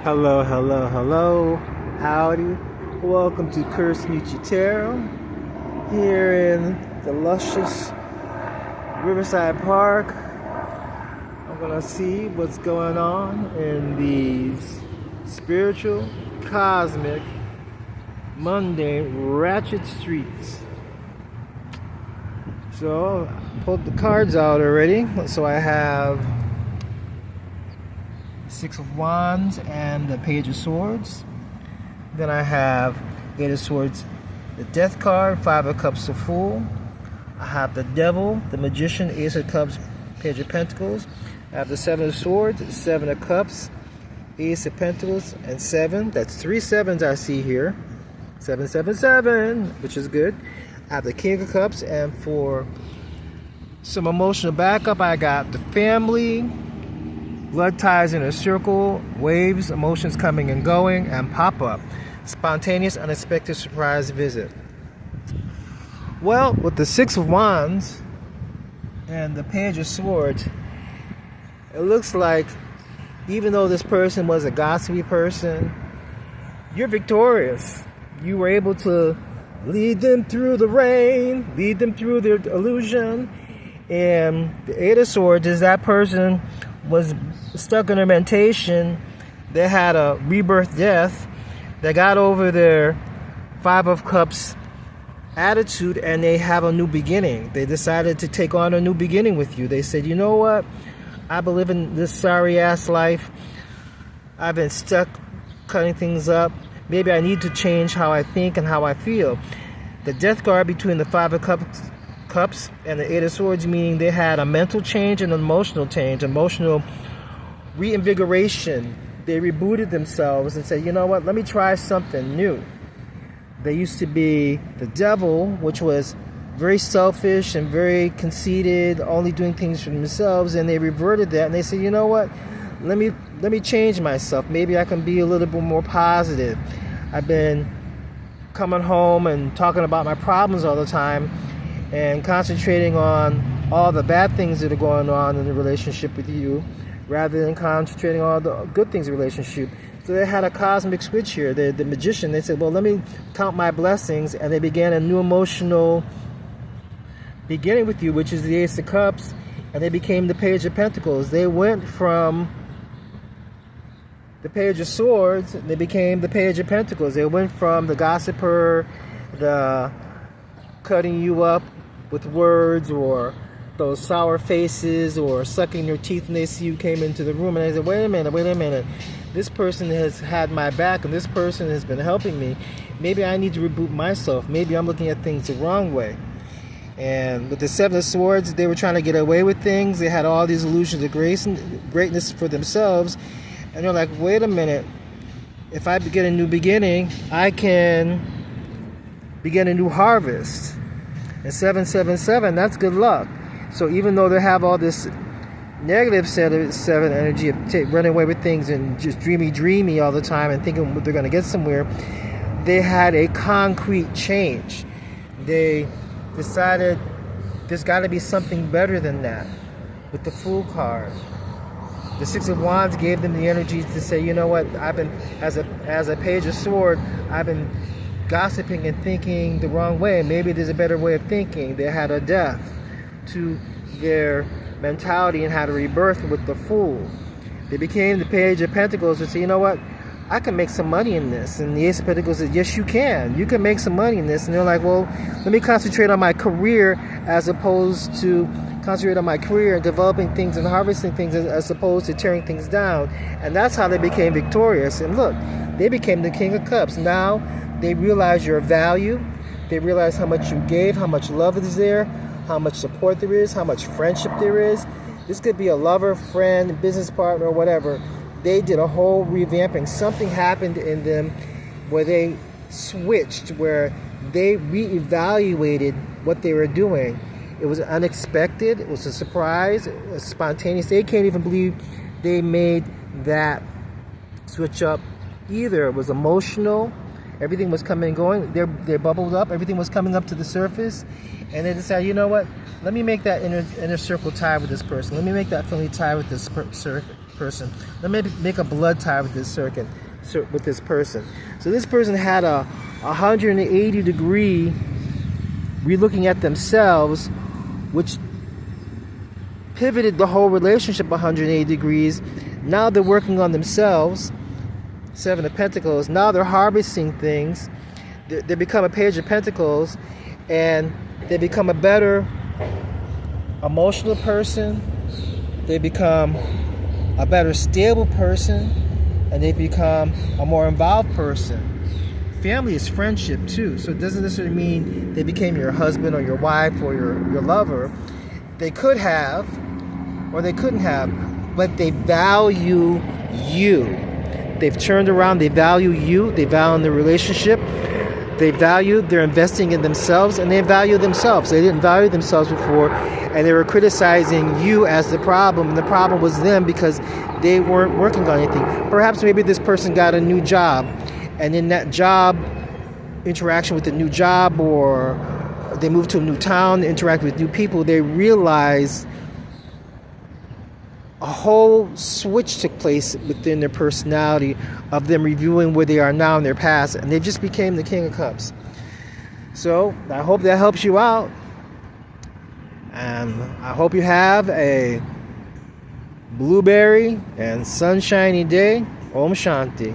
Hello, hello, hello. Howdy. Welcome to Curse Nietzsche Tarot here in the luscious Riverside Park. I'm going to see what's going on in these spiritual, cosmic, mundane, ratchet streets. So, I pulled the cards out already. So I have Six of Wands and the Page of Swords. Then I have Eight of Swords, the Death card, Five of Cups, the Fool. I have the Devil, the Magician, Ace of Cups, Page of Pentacles. I have the Seven of Swords, Seven of Cups, Ace of Pentacles, and Seven. That's three sevens I see here. 777, which is good. I have the King of Cups, and for some emotional backup, I got the Family, blood ties in a circle, waves, emotions coming and going, and pop-up. Spontaneous, unexpected surprise visit. Well, with the Six of Wands and the Page of Swords, it looks like even though this person was a gossipy person, you're victorious. You were able to lead them through the rain, lead them through their illusion. And the Eight of Swords is that person was stuck in a mentation. They had a rebirth death. They got over their Five of Cups attitude and they have a new beginning. They decided to take on a new beginning with you. They said, you know what? I've been living this sorry ass life. I've been stuck cutting things up. Maybe I need to change how I think and how I feel. The Death card between the Five of Cups and the Eight of Swords, meaning they had a mental change and an emotional change, emotional reinvigoration. They rebooted themselves and said, you know what, let me try something new. They used to be the Devil, which was very selfish and very conceited, only doing things for themselves, and they reverted that and they said, you know what, let me change myself. Maybe I can be a little bit more positive. I've been coming home and talking about my problems all the time and concentrating on all the bad things that are going on in the relationship with you rather than concentrating on all the good things in the relationship. So they had a cosmic switch here. The Magician, they said, well, let me count my blessings, and they began a new emotional beginning with you, which is the Ace of Cups, and they became the Page of Pentacles. They went from the Page of Swords, and they became the Page of Pentacles. They went from the gossiper, the cutting you up with words, or those sour faces, or sucking your teeth when they see you came into the room. And I said, wait a minute. This person has had my back, and this person has been helping me. Maybe I need to reboot myself. Maybe I'm looking at things the wrong way. And with the Seven of Swords, they were trying to get away with things. They had all these illusions of grace and greatness for themselves. And they're like, wait a minute. If I begin a new beginning, I can begin a new harvest. And 777, that's good luck. So even though they have all this negative seven energy of running away with things and just dreamy all the time and thinking they're going to get somewhere, they had a concrete change. They decided there's got to be something better than that. With the Fool card, the Six of Wands gave them the energy to say, you know what, I've been, as a Page of Sword, I've been gossiping and thinking the wrong way. Maybe there's a better way of thinking. They had a death to their mentality and had a rebirth with the Fool. They became the Page of Pentacles and say, you know what, I can make some money in this. And the Ace of Pentacles said, yes, you can. You can make some money in this. And they're like, well, let me concentrate on my career as opposed to concentrate on my career and developing things and harvesting things as opposed to tearing things down. And that's how they became victorious. And look, they became the King of Cups. Now they realize your value. They realize how much you gave, how much love is there, how much support there is, how much friendship there is. This could be a lover, friend, business partner, or whatever. They did a whole revamping. Something happened in them where they switched, where they reevaluated what they were doing. It was unexpected. It was a surprise. It was spontaneous. They can't even believe they made that switch up either. It was emotional. Everything was coming and going. They bubbled up. Everything was coming up to the surface. And they decided, you know what? Let me make that inner circle tie with this person. Let me make that family tie with this person. Let me make a blood tie with this person. So this person had a 180 degree relooking at themselves, which pivoted the whole relationship 180 degrees. Now they're working on themselves. Seven of Pentacles. Now they're harvesting things. They become a Page of Pentacles, and they become a better emotional person. They become a better stable person, and they become a more involved person. Family is friendship too, so it doesn't necessarily mean they became your husband or your wife or your lover. They could have, or they couldn't have, but they value you. They've turned around, they value you, they value the relationship, they're investing in themselves, and they value themselves. They didn't value themselves before, and they were criticizing you as the problem, and the problem was them because they weren't working on anything. Perhaps maybe this person got a new job, and in that job, interaction with the new job, or they moved to a new town, interact with new people, they realize a whole switch took place within their personality of them reviewing where they are now in their past, and they just became the King of Cups. So I hope that helps you out, and I hope you have a blueberry and sunshiny day. Om Shanti.